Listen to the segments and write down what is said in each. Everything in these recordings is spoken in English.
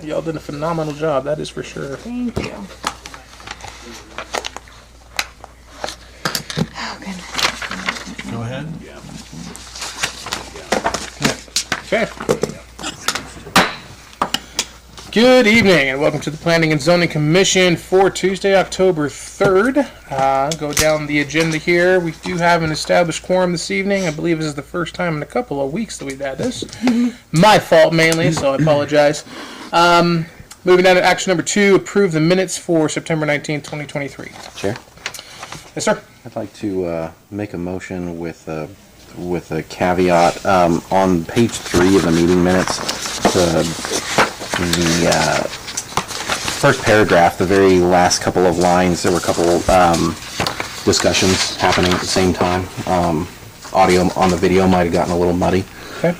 Y'all did a phenomenal job, that is for sure. Thank you. Oh, goodness. Go ahead. Okay. Good evening and welcome to the Planning and Zoning Commission for Tuesday, October 3rd. Go down the agenda here. We do have an established quorum this evening. I believe this is the first time in a couple of weeks that we've had this. My fault mainly, so I apologize. Moving down to action number 2, approve the minutes for September 19th, 2023. Chair, Yes, sir. I'd like to make a motion with a caveat on page 3 of the meeting minutes. The first paragraph, the very last couple of lines, there were a couple discussions happening at the same time. Audio on the video might have gotten a little muddy. Okay.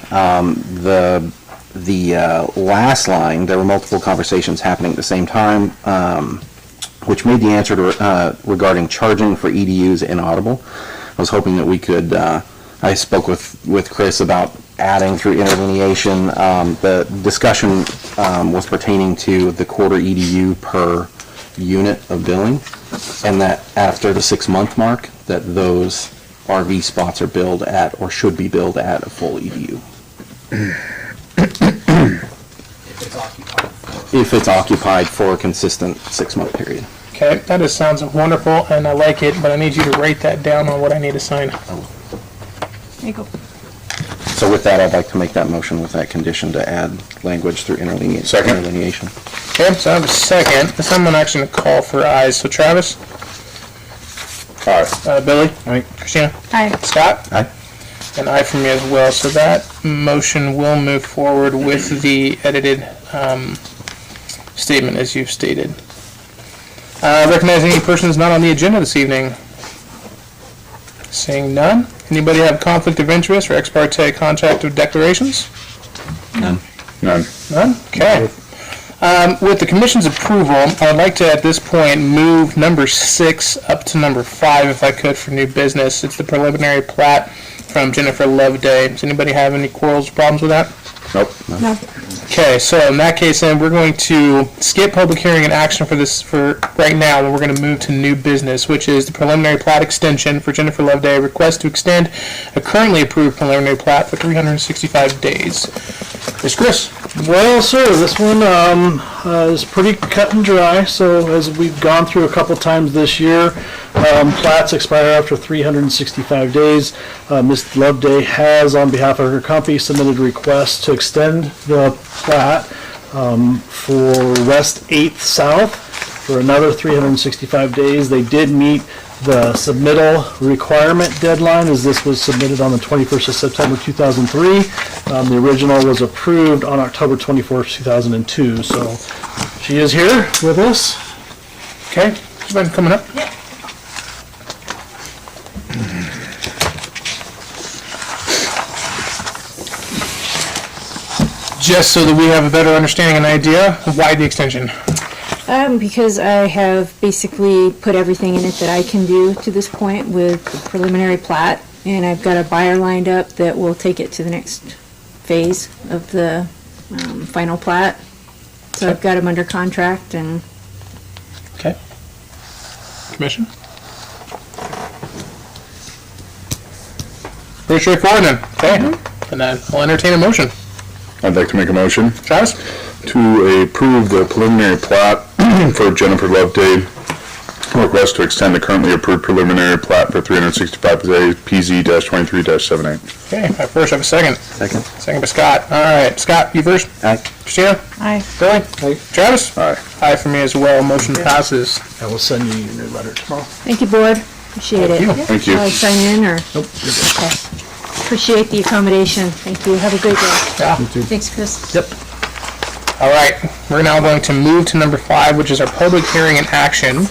The last line, there were multiple conversations happening at the same time, which made the answer to, regarding charging for EDUs inaudible. I was hoping that we could, I spoke with Chris about adding through interlineation. The discussion was pertaining to the quarter EDU per unit of billing, and that after the 6-month mark, that those RV spots are billed at, or should be billed at, a full EDU. If it's occupied for a consistent 6-month period. Okay, that sounds wonderful and I like it, but I need you to write that down on what I need to sign. There you go. So with that, I'd like to make that motion with that condition to add language through interlineation. Second. Interlineation. Okay, so I have a second. This time I'm actually going to call for ayes. So Travis? Aye. Billy? Aye. Christina? Hi. Scott? Aye. An aye from me as well. So that motion will move forward with the edited statement as you've stated. Recognizing any person who's not on the agenda this evening? Seeing none. Anybody have conflict of interest or ex parte contract of declarations? None. None. None? Okay. With the commission's approval, I would like to, at this point, move number 6 up to number 5, if I could, for new business. It's the preliminary plat from Jennifer Loveday. Does anybody have any quarrels or problems with that? Nope. No. Okay, so in that case, then, we're going to skip public hearing and action for this for right now, and we're going to move to new business, which is the preliminary plat extension for Jennifer Loveday. Request to extend a currently approved preliminary plat for 365 days. Mr. Chris? Well, sir, this one is pretty cut and dry. So as we've gone through a couple times this year, plats expire after 365 days. Ms. Loveday has, on behalf of her company, submitted a request to extend the plat for West 8th South for another 365 days. They did meet the submittal requirement deadline, as this was submitted on the 21st of September 2003. The original was approved on October 24th, 2002. So she is here with us. Okay, she's been coming up. Just so that we have a better understanding and idea, why the extension? Because I have basically put everything in it that I can do to this point with the preliminary plat, and I've got a buyer lined up that will take it to the next phase of the final plat. So I've got him under contract, and Okay. Commission? Pretty straightforward then. Okay. And then I'll entertain a motion. I'd like to make a motion Travis? to approve the preliminary plat for Jennifer Loveday. Request to extend the currently approved preliminary plat for 365 days, PZ-23-78. Okay, I first have a second. Second. Second by Scott. All right, Scott, you first. Aye. Christina? Aye. Billy? Aye. Travis? Aye. Aye for me as well. Motion passes. I will send you your new letter tomorrow. thank you, board. Appreciate it. you. Thank you. Shall I sign in, or? Nope, you're good. Okay. Appreciate the accommodation. Thank you. Have a great day. Yeah. Thanks, Chris. Yep. All right, we're now going to move to number 5, which is our public hearing and action.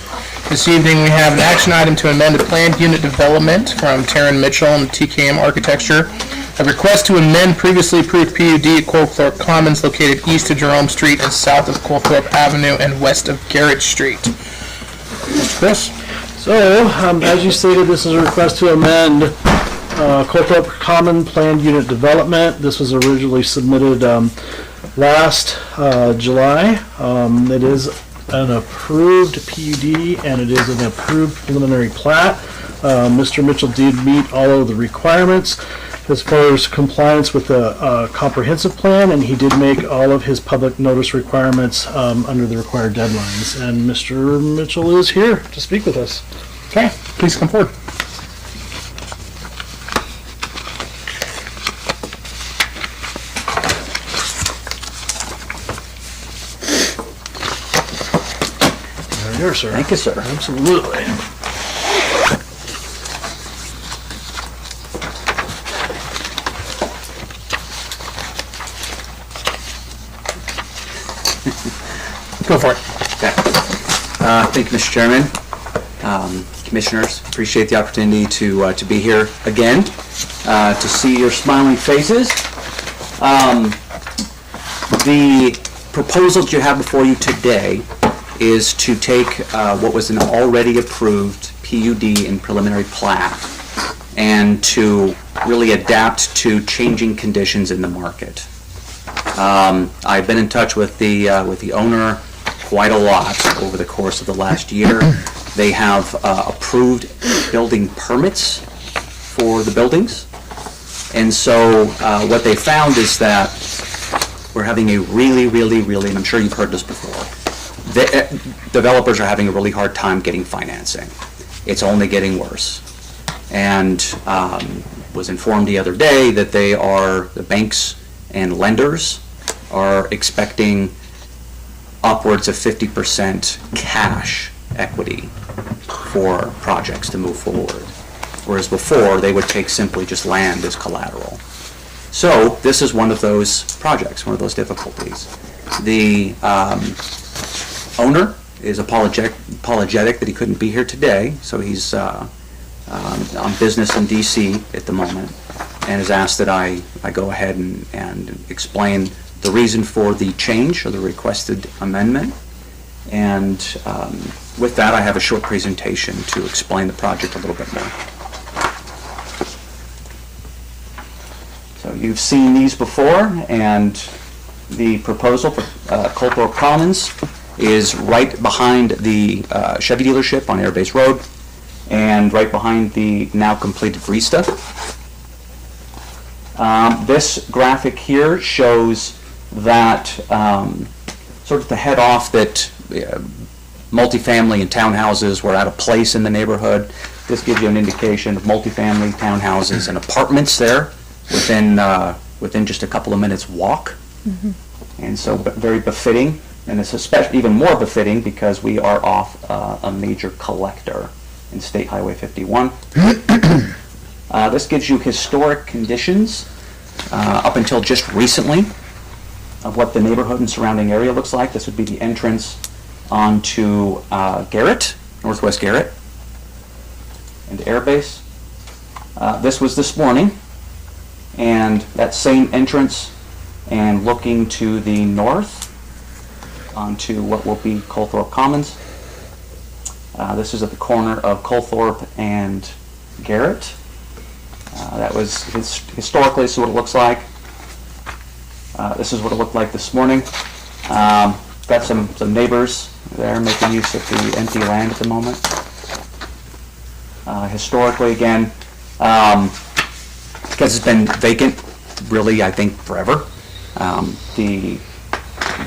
This evening we have an action item to amend a planned unit development from Taryn Mitchell and TKM Architecture. A request to amend previously approved PUD at Colthorpe Commons located east of Jerome Street and south of Colthorpe Avenue and west of Garrett Street. Mr. Chris? So, as you stated, this is a request to amend Colthorpe Common Planned Unit Development. This was originally submitted last July. It is an approved PUD and it is an approved preliminary plat. Mr. Mitchell did meet all of the requirements as far as compliance with the comprehensive plan, and he did make all of his public notice requirements under the required deadlines. And Mr. Mitchell is here to speak with us. Okay, please come forward. There you are, sir. Thank you, sir. Absolutely. Go for it. Okay. Thank you, Mr. Chairman. Commissioners, appreciate the opportunity to be here again, to see your smiling faces. The proposal that you have before you today is to take what was an already approved PUD and preliminary plat and to really adapt to changing conditions in the market. I've been in touch with the owner quite a lot over the course of the last year. They have approved building permits for the buildings. And so what they found is that we're having a really, and I'm sure you've heard this before, developers are having a really hard time getting financing. It's only getting worse. And was informed the other day that the banks and lenders are expecting upwards of 50% cash equity for projects to move forward. Whereas before, they would take simply just land as collateral. So this is one of those projects, one of those difficulties. The owner is apologetic that he couldn't be here today, so he's on business in DC at the moment, and has asked that I go ahead and explain the reason for the change or the requested amendment. And with that, I have a short presentation to explain the project a little bit more. So you've seen these before, and the proposal for Colthorpe Commons is right behind the Chevy dealership on Air Base Road and right behind the now completed Vrista. This graphic here shows that sort of to head off that multifamily and townhouses were out of place in the neighborhood. This gives you an indication of multifamily, townhouses, and apartments there within just a couple of minutes walk. Mm-hmm. And so very befitting, and it's especially even more befitting because we are off a major collector in State Highway 51. This gives you historic conditions up until just recently of what the neighborhood and surrounding area looks like. This would be the entrance onto Garrett, Northwest Garrett, and Air Base. This was this morning, and that same entrance and looking to the north onto what will be Colthorpe Commons. This is at the corner of Colthorpe and Garrett. That was historically, this is what it looks like. This is what it looked like this morning. Got some neighbors there making use of the empty land at the moment. Historically, again, because it's been vacant, really, I think, forever.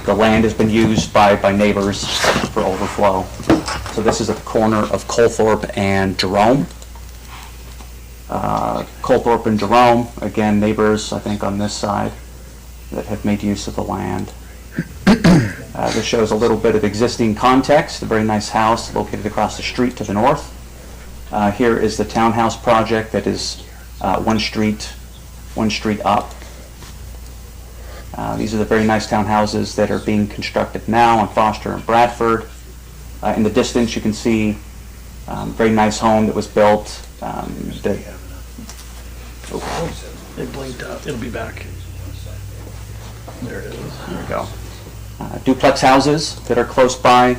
The land has been used by neighbors for overflow. So this is at the corner of Colthorpe and Jerome. Colthorpe and Jerome, again, neighbors, I think, on this side that have made use of the land. This shows a little bit of existing context, a very nice house located across the street to the north. Here is the townhouse project that is one street up. These are the very nice townhouses that are being constructed now on Foster and Bradford. In the distance, you can see a very nice home that was built. It blinked out. It'll be back. There it is. There we go. Duplex houses that are close by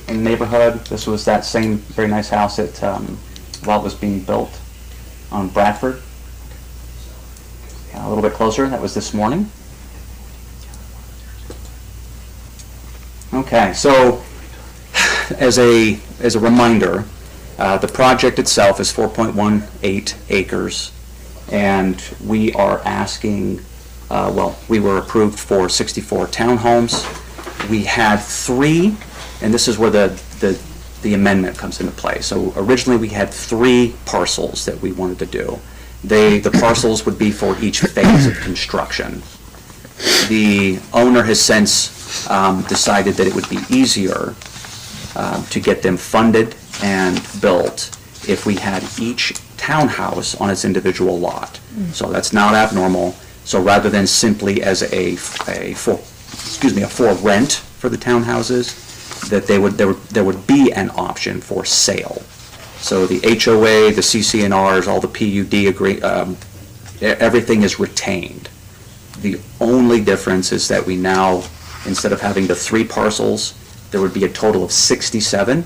in the neighborhood. This was that same very nice house that while it was being built on Bradford. A little bit closer, that was this morning. Okay, so as a reminder, the project itself is 4.18 acres, and we are asking, we were approved for 64 townhomes. We had 3, and this is where the amendment comes into play. So originally, we had 3 parcels that we wanted to do. The parcels would be for each phase of construction. The owner has since decided that it would be easier to get them funded and built if we had each townhouse on its individual lot. So that's not abnormal. So rather than simply as a for rent for the townhouses, that there would be an option for sale. So the HOA, the CCNRs, all the PUD everything is retained. The only difference is that we now, instead of having the 3 parcels, there would be a total of 67.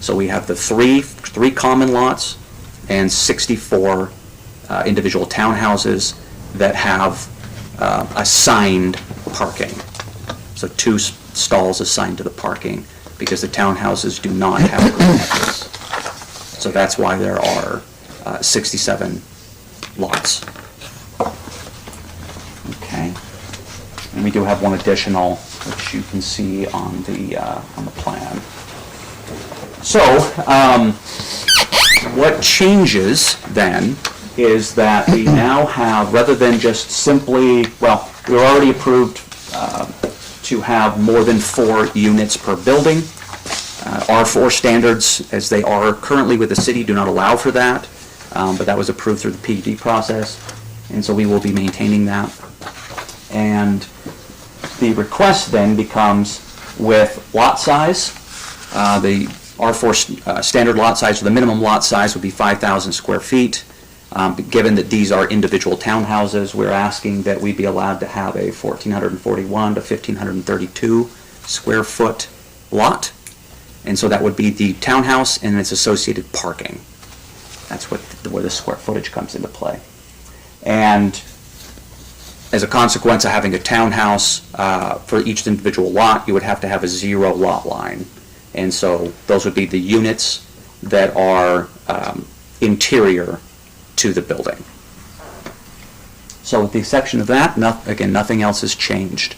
So we have the three common lots and 64 individual townhouses that have assigned parking. So 2 stalls assigned to the parking, because the townhouses do not have garages. So that's why there are 67 lots. Okay. And we do have one additional, which you can see on the plan. So, what changes then is that we now have, rather than just simply, well, we were already approved to have more than 4 units per building. R4 standards, as they are currently with the city, do not allow for that, but that was approved through the PUD process, and so we will be maintaining that. And the request then becomes with lot size. The R4 standard lot size, or the minimum lot size, would be 5,000 square feet. But given that these are individual townhouses, we're asking that we be allowed to have a 1,441 to 1,532 square foot lot. And so that would be the townhouse and its associated parking. That's where the square footage comes into play. And as a consequence of having a townhouse for each individual lot, you would have to have a 0 lot line. And so those would be the units that are interior to the building. So with the exception of that, again, nothing else has changed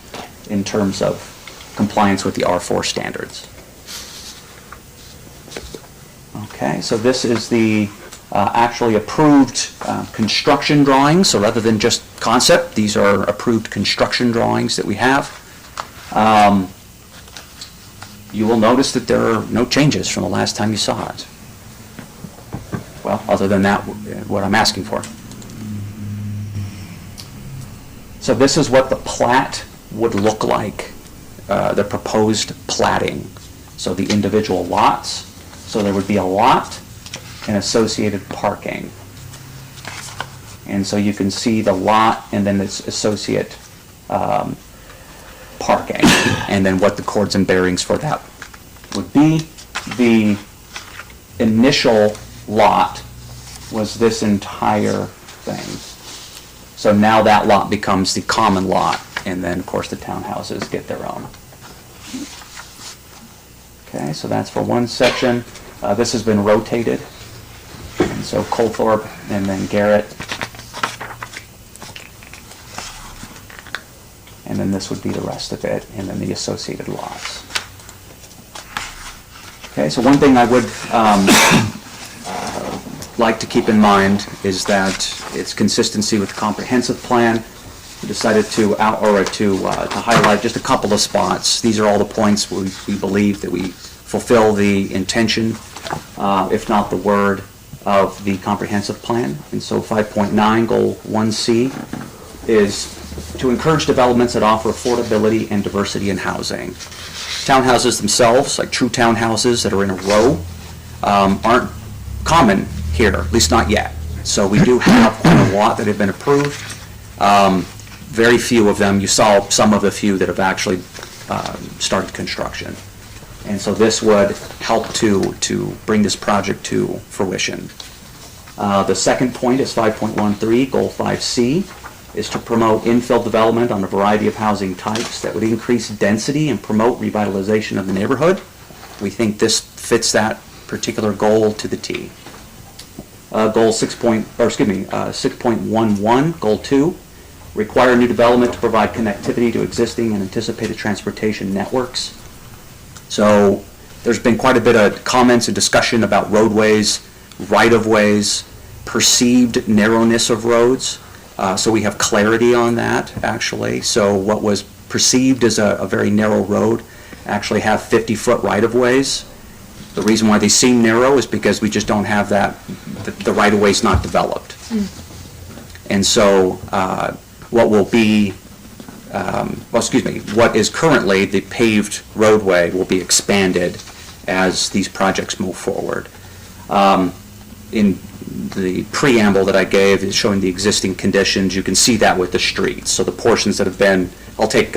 in terms of compliance with the R4 standards. Okay, so this is the actually approved construction drawings. So rather than just concept, these are approved construction drawings that we have. You will notice that there are no changes from the last time you saw it. Well, other than that, what I'm asking for. So this is what the plat would look like, the proposed platting. So the individual lots. So there would be a lot and associated parking. And so you can see the lot and then its associate parking, and then what the chords and bearings for that would be. The initial lot was this entire thing. So now that lot becomes the common lot, and then of course the townhouses get their own. Okay, so that's for one section. This has been rotated. And so Colthorpe and then Garrett. And then this would be the rest of it, and then the associated lots. Okay, so one thing I would like to keep in mind is that it's consistency with the comprehensive plan. We decided to highlight just a couple of spots. These are all the points we believe that we fulfill the intention, if not the word, of the comprehensive plan. And so 5.9, goal 1C, is to encourage developments that offer affordability and diversity in housing. Townhouses themselves, like true townhouses that are in a row, aren't common here, at least not yet. So we do have quite a lot that have been approved. Very few of them, you saw some of the few that have actually started construction. And so this would help to bring this project to fruition. The second point is 5.13, goal 5C, is to promote infill development on a variety of housing types that would increase density and promote revitalization of the neighborhood. We think this fits that particular goal to the T. Goal 6.11, Goal 2, require new development to provide connectivity to existing and anticipated transportation networks. So there's been quite a bit of comments and discussion about roadways, right-of-ways, perceived narrowness of roads. So we have clarity on that, actually. So what was perceived as a very narrow road actually have 50-foot right-of-ways. The reason why they seem narrow is because we just don't have that, the right-of-way's not developed. And so what will be, what is currently the paved roadway will be expanded as these projects move forward. In the preamble that I gave is showing the existing conditions. You can see that with the streets. So the portions that have been, I'll take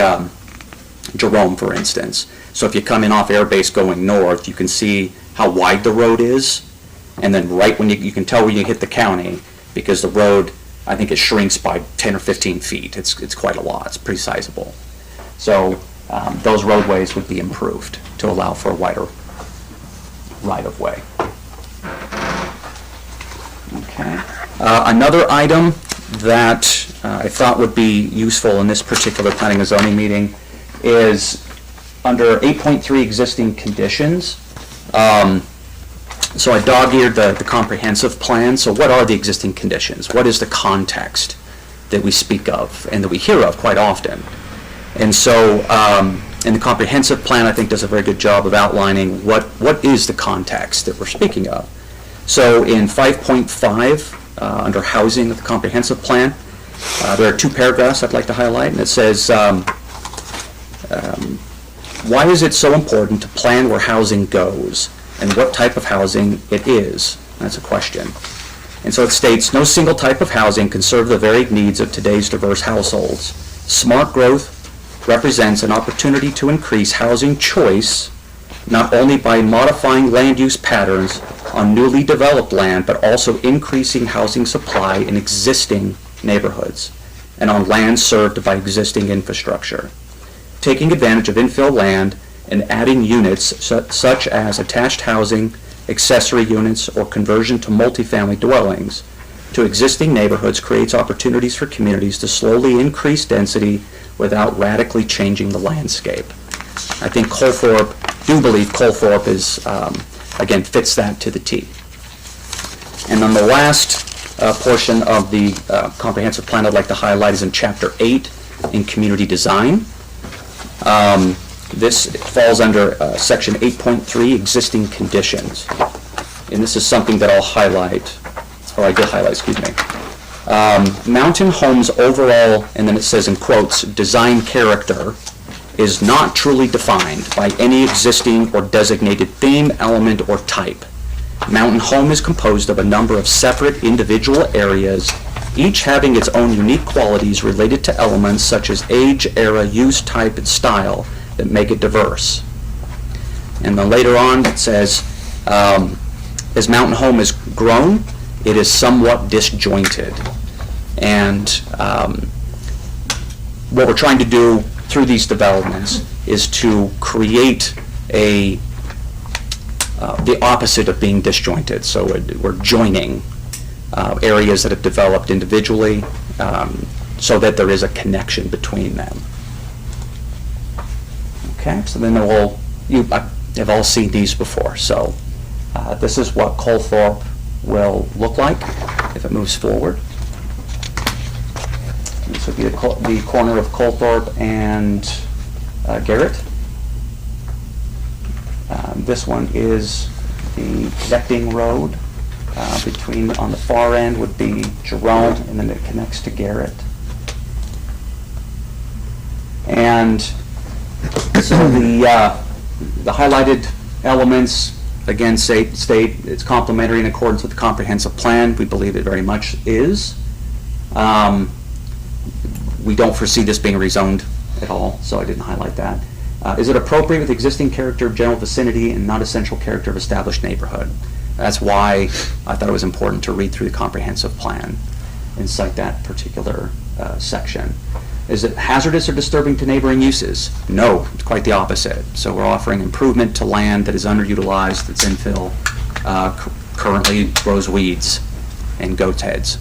Jerome, for instance. So if you come in off Airbase going north, you can see how wide the road is, and then right when you can tell when you hit the county, because the road, I think it shrinks by 10 or 15 feet. It's quite a lot. It's pretty sizable. So those roadways would be improved to allow for a wider right-of-way. Okay. Another item that I thought would be useful in this particular planning and zoning meeting is under 8.3 existing conditions. So I dog-eared the comprehensive plan. So what are the existing conditions? What is the context that we speak of and that we hear of quite often? And so in the comprehensive plan, I think does a very good job of outlining what is the context that we're speaking of. So in 5.5, under housing of the comprehensive plan, there are two paragraphs I'd like to highlight, and it says, why is it so important to plan where housing goes and what type of housing it is? That's a question. And so it states, no single type of housing can serve the varied needs of today's diverse households. Smart growth represents an opportunity to increase housing choice, not only by modifying land use patterns on newly developed land, but also increasing housing supply in existing neighborhoods and on land served by existing infrastructure. Taking advantage of infill land and adding units such as attached housing, accessory units, or conversion to multifamily dwellings to existing neighborhoods creates opportunities for communities to slowly increase density without radically changing the landscape. I think do believe Colthorpe is, again, fits that to the T. And then the last portion of the comprehensive plan I'd like to highlight is in Chapter 8 in community design. This falls under Section 8.3, existing conditions. And this is something that I'll highlight, or I did highlight, excuse me. Mountain homes overall, and then it says in quotes, design character is not truly defined by any existing or designated theme, element, or type. Mountain home is composed of a number of separate individual areas, each having its own unique qualities related to elements such as age, era, use type, and style that make it diverse. And then later on it says, as mountain home is grown, it is somewhat disjointed. And what we're trying to do through these developments is to create the opposite of being disjointed. So we're joining areas that have developed individually so that there is a connection between them. Okay, so then you have all seen these before. So this is what Colthorpe will look like if it moves forward. This would be the corner of Colthorpe and Garrett. This one is the connecting road between, on the far end would be Jerome, and then it connects to Garrett. And so the highlighted elements, again, state it's complementary in accordance with the comprehensive plan. We believe it very much is. We don't foresee this being rezoned at all, so I didn't highlight that. Is it appropriate with existing character of general vicinity and not essential character of established neighborhood? That's why I thought it was important to read through the comprehensive plan and cite that particular section. Is it hazardous or disturbing to neighboring uses? No, it's quite the opposite. So we're offering improvement to land that is underutilized, that's infill, currently grows weeds and goat's heads.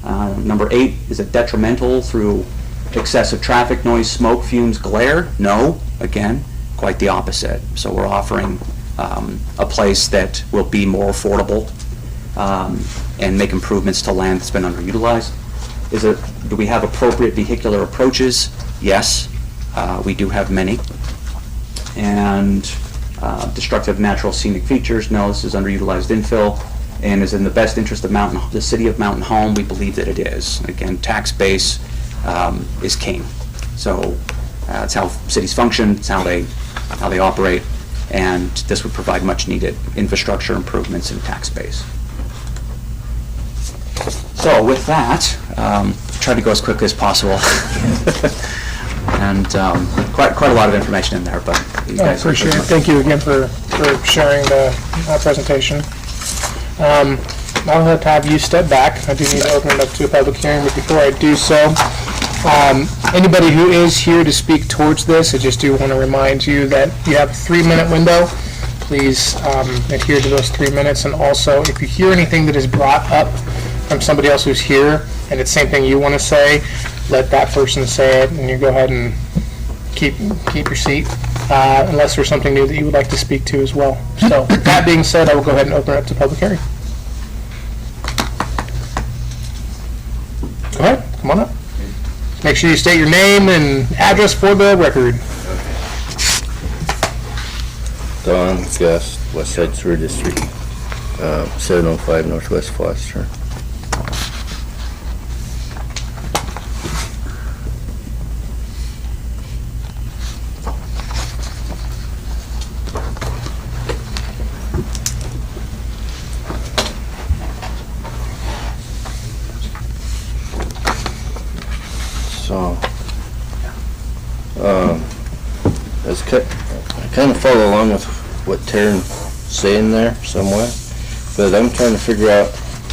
Number 8, is it detrimental through excessive traffic noise, smoke, fumes, glare? No, again, quite the opposite. So we're offering a place that will be more affordable and make improvements to land that's been underutilized. Do we have appropriate vehicular approaches? Yes, we do have many. And destructive natural scenic features? No, this is underutilized infill and is in the best interest of the city of Mountain Home. We believe that it is. Again, tax base is king. So it's how cities function, it's how they operate, and this would provide much needed infrastructure improvements and tax base. So with that, try to go as quickly as possible. And quite a lot of information in there, but you I guys appreciate it. Thank you again for sharing the presentation. I'll have you step back. I do need to open it up to a public hearing, but before I do so, anybody who is here to speak towards this, I just do want to remind you that you have a 3-minute window. Please adhere to those 3 minutes, and also if you hear anything that is brought up from somebody else who's here and it's the same thing you want to say, let that person say it, and you go ahead and keep your seat, unless there's something new that you would like to speak to as well. So that being said, I will go ahead and open it up to public hearing. Go ahead, come on up. Make sure you state your name and address for the record. Don Gust, West Side Sewer District, 705 Northwest Foster. So, I kind of follow along with what Taryn's saying there somewhat, but I'm trying to figure out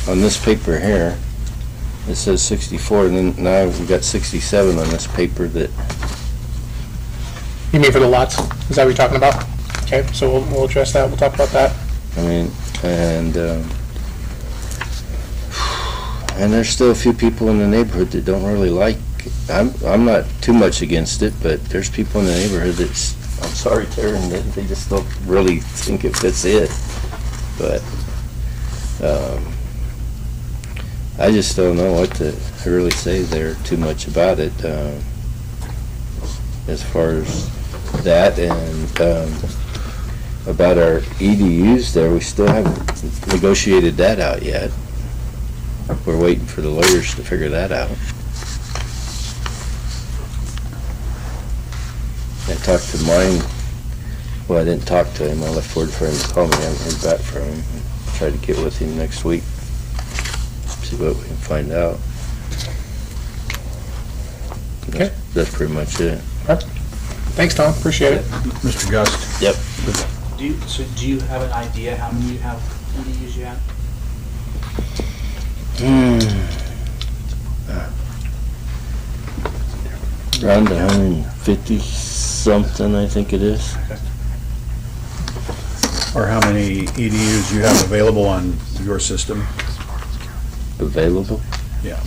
on this paper here, it says 64, and then now we've got 67 on this paper that, You mean for the lots? Is that what you're talking about? Okay, so we'll address that. We'll talk about that. I mean, and there's still a few people in the neighborhood that don't really like, I'm not too much against it, but there's people in the neighborhood that's, I'm sorry, Taryn, they just don't really think it fits it. But I just don't know what to really say there too much about it, as far as that, and about our EDUs there, we still haven't negotiated that out yet. We're waiting for the lawyers to figure that out. I talked to mine, well, I didn't talk to him, I left word for him to call me, I haven't heard back from him. Try to get with him next week, see what we can find out. Okay. That's pretty much it. Thanks, Tom. Appreciate it. Mr. Gust, Yep. Do you have an idea how many EDUs you have? Around 150 something, I think it is. or how many EDUs you have available on your system? Available? Yeah.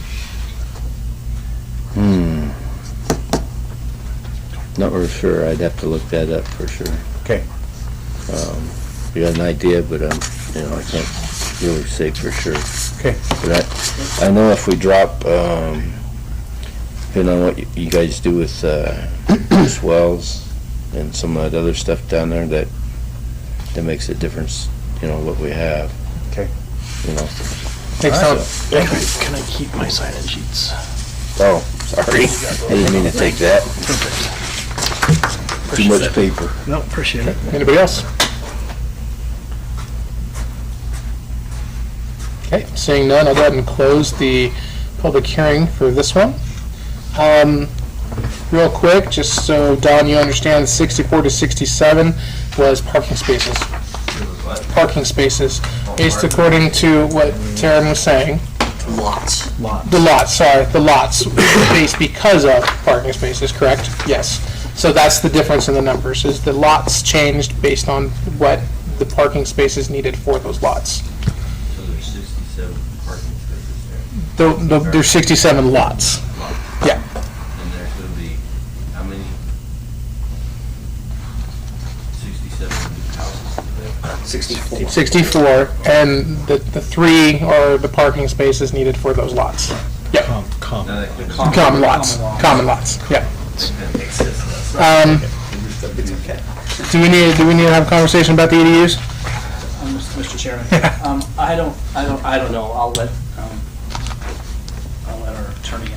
Not real sure. I'd have to look that up for sure. Okay. You got an idea, but I can't really say for sure. Okay. But I know if we drop, depending on what you guys do with swells and some of that other stuff down there, that makes a difference. What we have. Okay. Thanks, Tom. Can I keep my sign-in sheets? Oh, sorry. I didn't mean to take that. Too much paper. No, appreciate it. Anybody else? Okay, seeing none, I'll go ahead and close the public hearing for this one. Real quick, just so Don, you understand, 64 to 67 was parking spaces. Parking spaces, based according to what Taryn was saying. Lots. The lots based because of parking spaces, correct? Yes. So that's the difference in the numbers, is the lots changed based on what the parking spaces needed for those lots. So there's 67 parking spaces there. There's 67 lots. Yeah. And there's going to be, how many? 67 houses there? 64. 64, and the three are the parking spaces needed for those lots. Yeah. Now that could- Common lots. Common lots. Yeah. that makes sense. Do we need to have a conversation about the EDUs? Mr. Chairman, I don't know. I'll let our attorney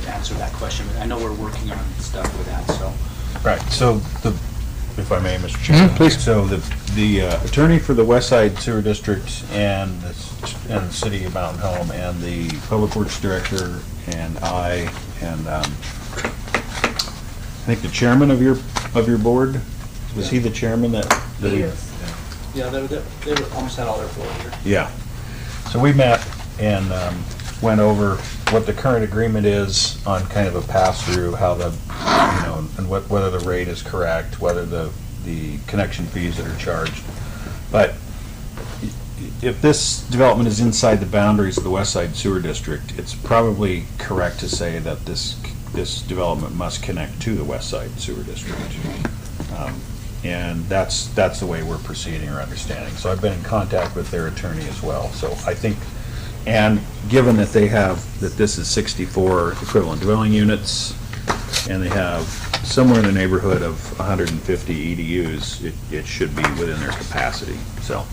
answer that question. I know we're working on stuff with that, so. Right, so if I may, Mr. Chairman. Please. So the attorney for the West Side Sewer District and the City of Mountain Home and the Public Works Director and I and I think the chairman of your board, was he the chairman that? Yeah, they were almost had all their floor here. Yeah. So we met and went over what the current agreement is on kind of a pass-through, how and whether the rate is correct, whether the connection fees that are charged. But if this development is inside the boundaries of the West Side Sewer District, it's probably correct to say that this development must connect to the West Side Sewer District. And that's the way we're proceeding or understanding. So I've been in contact with their attorney as well. So I think, and given that this is 64 equivalent dwelling units, and they have somewhere in the neighborhood of 150 EDUs, it should be within their capacity. So,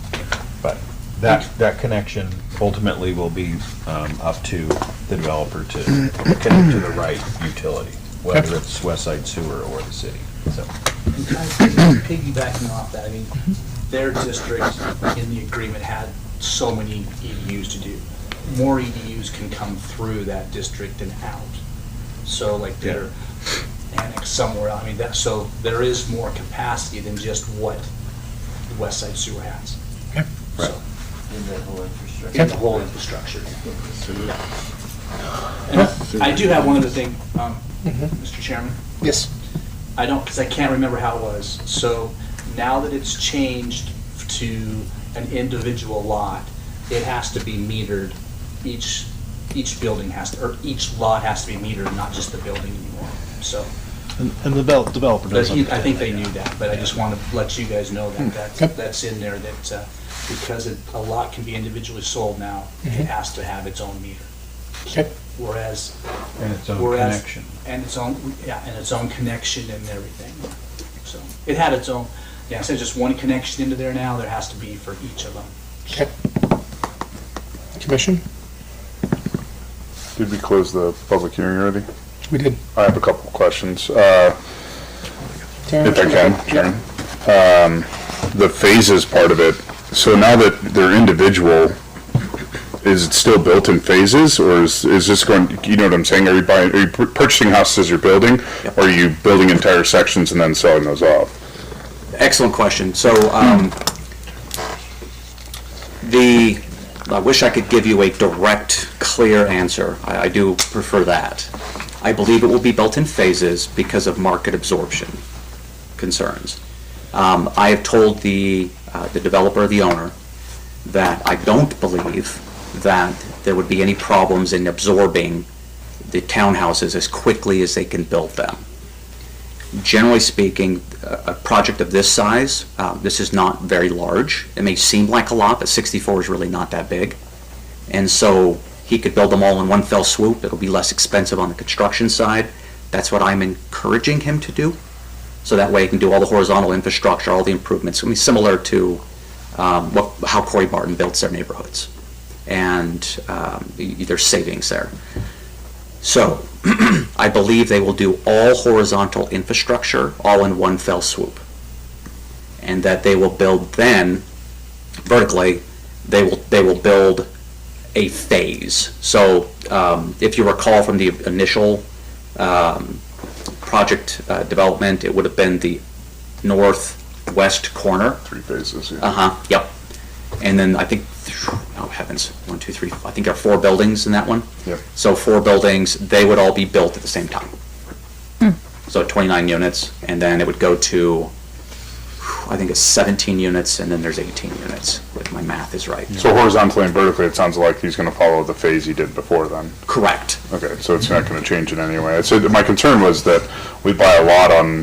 but that connection ultimately will be up to the developer to connect to the right utility, whether it's West Side Sewer or the city. So. And kind of piggybacking off that, I mean, their district in the agreement had so many EDUs to do. More EDUs can come through that district and out. So like they're annexed somewhere, I mean, so there is more capacity than just what the West Side Sewer has. Yep. Right. So, In that whole infrastructure. in the whole infrastructure. And I do have one other thing, Mr. Chairman. Yes. I don't, because I can't remember how it was. So now that it's changed to an individual lot, it has to be metered. Each building has to, or each lot has to be metered, not just the building anymore. So And the developer doesn't. I think they knew that, but I just want to let you guys know that Yep. that's in there, that because a lot can be individually sold now, it has to have its own meter. Okay. Whereas And its own Whereas- connection. and its own, and its own connection and everything. So it had its own, instead of just one connection into there now, there has to be for each of them. Okay. Commission? Did we close the public hearing already? We did. I have a couple of questions, if I can, Sharon. The phases part of it, so now that they're individual, is it still built in phases, or is this going, you know what I'm saying? Are you purchasing houses as you're building, or are you building entire sections and then selling those off? Excellent question. So, I wish I could give you a direct, clear answer. I do prefer that. I believe it will be built in phases because of market absorption concerns. I have told the developer, the owner, that I don't believe that there would be any problems in absorbing the townhouses as quickly as they can build them. Generally speaking, a project of this size, this is not very large. It may seem like a lot, but 64 is really not that big. And so he could build them all in one fell swoop. It'll be less expensive on the construction side. That's what I'm encouraging him to do. So that way he can do all the horizontal infrastructure, all the improvements. I mean, similar to how Corey Barton builds their neighborhoods. And there's savings there. So I believe they will do all horizontal infrastructure all in one fell swoop. And that they will build then, vertically, they will build a phase. So if you recall from the initial project development, it would have been the northwest corner. 3 phases, yeah. Yep. And then I think heavens, 1, 2, 3, I think there are 4 buildings in that one. Yep. So 4 buildings, they would all be built at the same time. So 29 units, and then it would go to, I think it's 17 units, and then there's 18 units, if my math is right. So horizontally and vertically, it sounds like he's gonna follow the phase he did before then. Correct. Okay, so it's not gonna change in any way. So my concern was that we buy a lot on,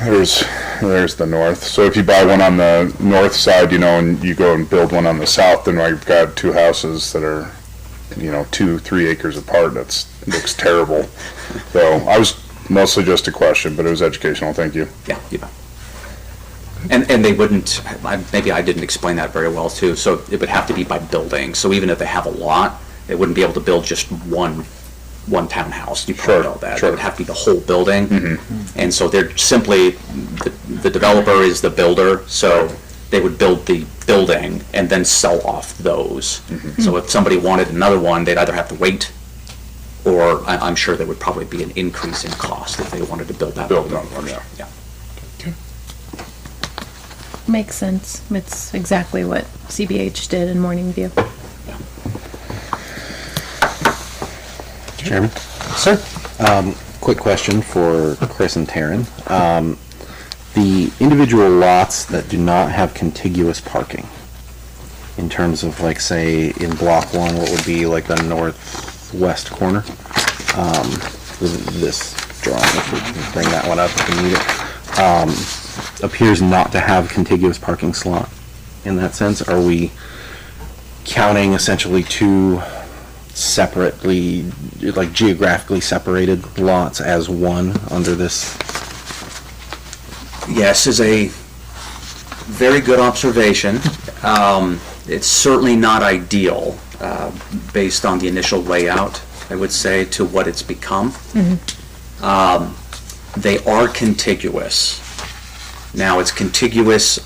there's the north. So if you buy one on the north side, and you go and build one on the south, then I've got 2 houses that are, 2-3 acres apart. Looks terrible. So I was mostly just a question, but it was educational. Thank you. Yeah, you bet. And they wouldn't, maybe I didn't explain that very well too, so it would have to be by building. So even if they have a lot, they wouldn't be able to build just one townhouse. You probably know that. Sure. It would have to be the whole building. And so they're simply, the developer is the builder, so they would build the building and then sell off those. So if somebody wanted another one, they'd either have to wait, or I'm sure there would probably be an increase in cost if they wanted to build that Build building. another one, yeah. Yeah. Makes sense. It's exactly what CBH did in Morning View. Chairman? Sir? Quick question for Chris and Taryn. The individual lots that do not have contiguous parking, in terms of like, say, in block 1, what would be like the northwest corner? This drawing, if we can bring that one up if we need it, appears not to have contiguous parking slot in that sense. Are we counting essentially 2 separately, like geographically separated lots as one under this? Yes, is a very good observation. It's certainly not ideal, based on the initial layout, I would say, to what it's become. They are contiguous. Now, it's contiguous,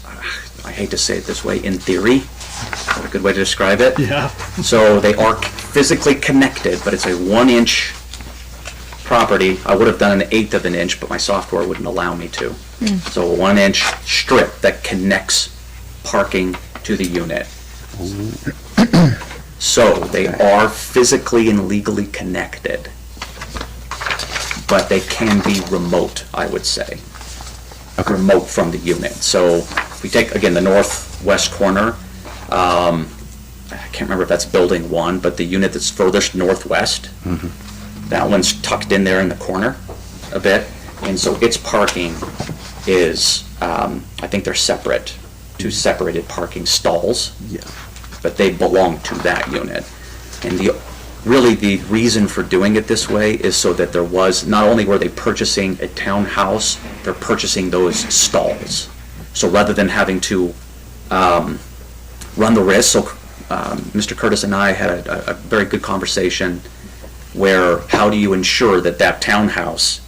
I hate to say it this way, in theory. Is that a good way to describe it? Yeah. So they are physically connected, but it's a 1-inch property. I would have done an 1/8 of an inch, but my software wouldn't allow me to. So a 1-inch strip that connects parking to the unit. So they are physically and legally connected, but they can be remote, I would say. Remote from the unit. So if we take, again, the northwest corner, I can't remember if that's building 1, but the unit that's furthest northwest, that one's tucked in there in the corner a bit, and so its parking is, I think they're separate, 2 separated parking stalls. Yeah. But they belong to that unit. And really the reason for doing it this way is so that there was, not only were they purchasing a townhouse, they're purchasing those stalls. So rather than having to run the risk, so Mr. Curtis and I had a very good conversation where how do you ensure that that townhouse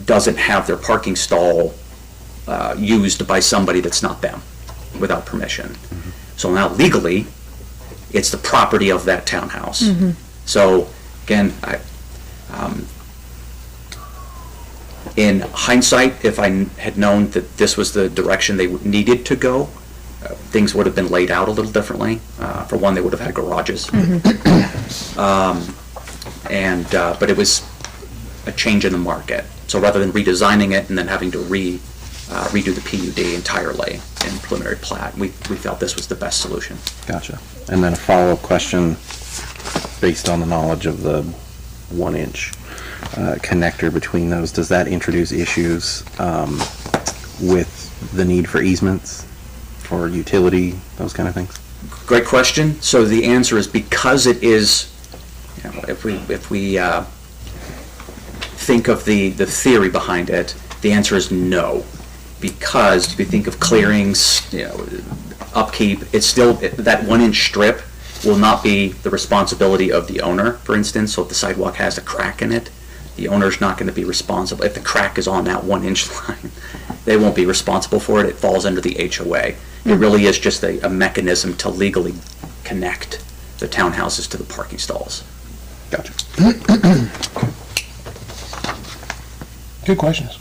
doesn't have their parking stall used by somebody that's not them, without permission. So now legally, it's the property of that townhouse. So again, in hindsight, if I had known that this was the direction they needed to go, things would have been laid out a little differently. For one, they would have had garages. But it was a change in the market. So rather than redesigning it and then having to redo the PUD entirely in preliminary plat, we felt this was the best solution. Gotcha. And then a follow-up question based on the knowledge of the 1-inch connector between those. Does that introduce issues with the need for easements or utility, those kind of things? Great question. So the answer is because it is, if we think of the theory behind it, the answer is no. Because if we think of clearings, upkeep, it's still, that 1-inch strip will not be the responsibility of the owner, for instance. So if the sidewalk has a crack in it, the owner's not going to be responsible. If the crack is on that 1-inch line, they won't be responsible for it. It falls under the HOA. It really is just a mechanism to legally connect the townhouses to the parking stalls. Gotcha. Good questions.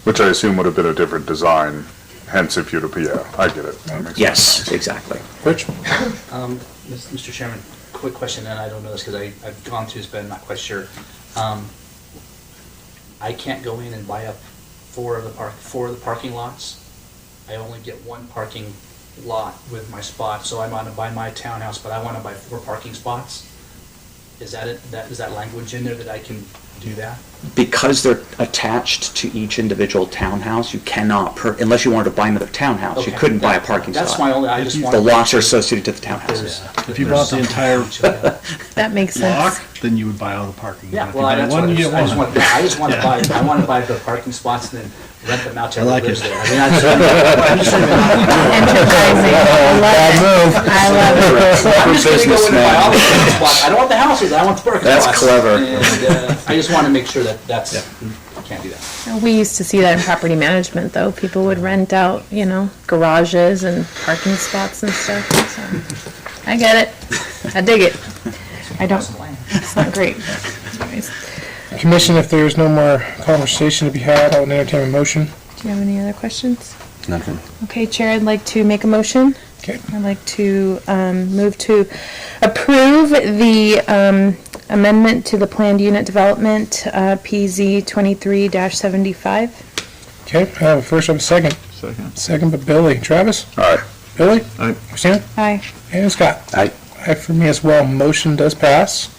Which I assume would have been a different design hence if you'd, yeah, I get it. That makes Yes, exactly. Rich? Mr. Chairman, quick question, and I don't know this because I've gone through this, but I'm not quite sure. I can't go in and buy up four of the parking lots. I only get one parking lot with my spot, so I want to buy my townhouse, but I want to buy 4 parking spots. Is that it? Is that language in there that I can do that? Because they're attached to each individual townhouse, you cannot, unless you wanted to buy another townhouse, you Okay. couldn't buy a parking spot. That's my only, I just want. The lots are associated to the townhouses. If you bought the entire That makes block, sense. then you would buy all the parking. Yeah, If you well, buy that's one, what you get I just one. want, I just want to buy, I want to buy the parking spots and then rent them out to I like everybody who it. lives there. I mean, I'm just Enterprising. I love it. I'm just gonna go in and buy all the parking spots. I don't want the houses, I want the parking That's spots. clever. And, I just want to make sure that that's, can't do that. We used to see that in property management, though. People would rent out, garages and parking spots and stuff. So I get it. I dig it. I don't. It's not great. Anyways, Commission, if there's no more conversation to be had, I would entertain a motion. do you have any other questions? Nothing. Okay, Chair, I'd like to make a motion. Okay. I'd like to move to approve the amendment to the planned unit development, PZ 23-75. Okay, I have a first, I have a second. Second. Second by Billy. Travis? All right. Billy? Aye. Christina? Aye. And Scott? Aye. Aye for me as well. Motion does pass.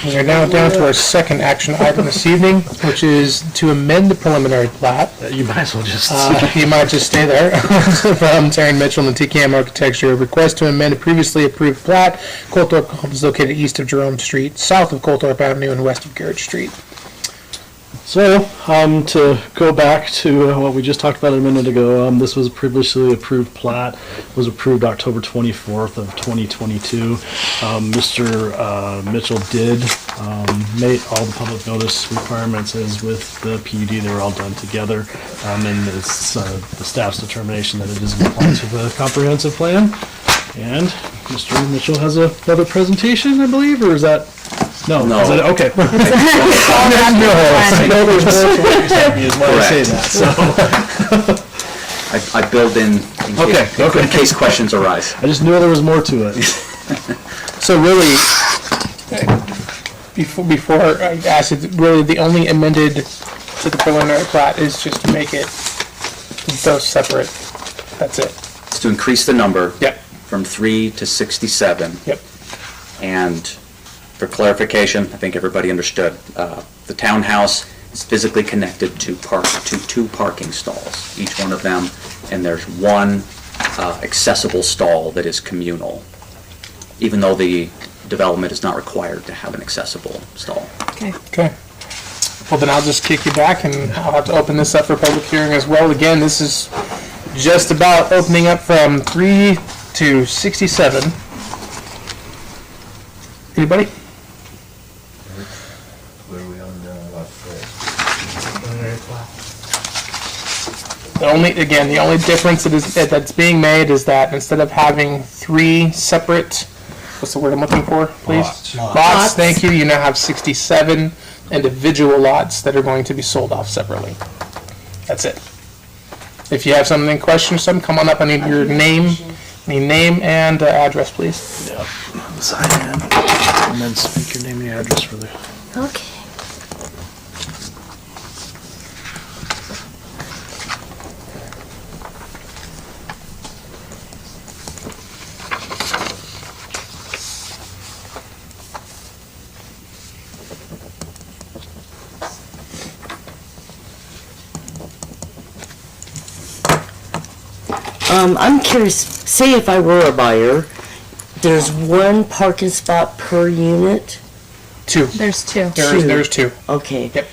We are now down to our second action item this evening, which is to amend the preliminary plat. You might as well just. You might just stay there. From Taryn Mitchell and TKM Architecture, request to amend a previously approved plat. Colthorpe Homes is located east of Jerome Street, south of Colthorpe Avenue, and west of Garrett Street. So, to go back to what we just talked about a minute ago, this was a previously approved plat, was approved October 24th of 2022. Mr. Mitchell did make all the public notice requirements as with the PUD, they were all done together, and it's the staff's determination that it is in compliance with the comprehensive plan. And Mr. Mitchell has another presentation, I believe, or is that? No. No. Is that, okay. All I wrapped know up there's in more to what you sent me is why I say that, so. I build in in case questions arise. I just knew there was more to it. So really, before I ask it, really the only amended to the preliminary plat is just to make it those separate. That's it. It's to increase the number Yep. from 3 to 67. Yep. And for clarification, I think everybody understood, the townhouse is physically connected to two parking stalls, each one of them, and there's one accessible stall that is communal, even though the development is not required to have an accessible stall. Okay. Okay. Well, then I'll just kick you back, and I'll have to open this up for public hearing as well. Again, this is just about opening up from 3 to 67. Anybody? Where are we on The only difference that's being made is that instead of having 3 separate, what's the word I'm looking for, please? Lots, thank you. You now have 67 individual lots that are going to be sold off separately. That's it. If you have something, question something, come on up. I need your name and address, please. Yep. Sign in, and then speak your name and your address for the. Okay. I'm curious, say if I were a buyer, there's one parking spot per unit? 2. There's 2. There's 2. Okay. Yep.